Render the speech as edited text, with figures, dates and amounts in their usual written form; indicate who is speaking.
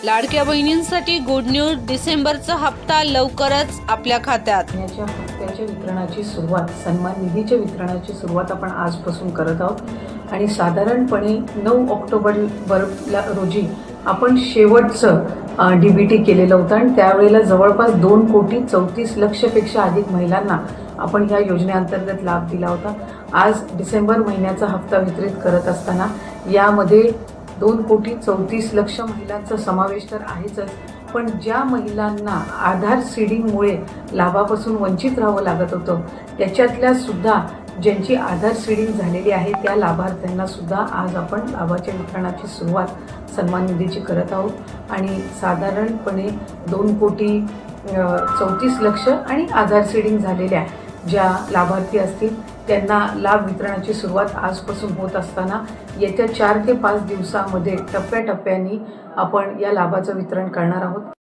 Speaker 1: लाडक्या बहिणींसाठी good news, डिसेंबरचा हप्ता लवकरच आपल्या खात्यात।
Speaker 2: याच्या हप्त्याच्या वितरणाची सुरुवात, सन्मान निधीच्या वितरणाची सुरुवात आपण आजपासून करत आहोत आणि साधारणपणे 9 ऑक्टोबर रोजी आपण शेवटचं DBT केलेलं होतं आणि त्यावेळेला जवळपास 2,34,00,000पेक्षा अधिक महिलांना आपण ह्या योजनेअंतर्गत लाभ दिला होता। आज डिसेंबर महिन्याचा हप्ता वितरित करत असताना यामध्ये 2,34,00,000 महिलांचा समावेश तर आहेच, पण ज्या महिलांना आधार सीडिंगमुळे लाभापासून वंचित राहावं लागत होतं त्याच्यातल्या सुद्धा ज्यांची आधार सीडिंग झालेली आहे त्या लाभार्थ्यांना सुद्धा आज आपण लाभाच्या वितरणाची सुरुवात सन्मान निधीची करत आहोत आणि साधारणपणे 2,34,00,000 आणि आधार सीडिंग झालेल्या ज्या लाभार्थी असतील त्यांना लाभ वितरणाची सुरुवात आजपासून होत असताना येत्या 4 ते 5 दिवसामध्ये टप्प्याटप्प्याने आपण या लाभाचं वितरण करणार आहोत।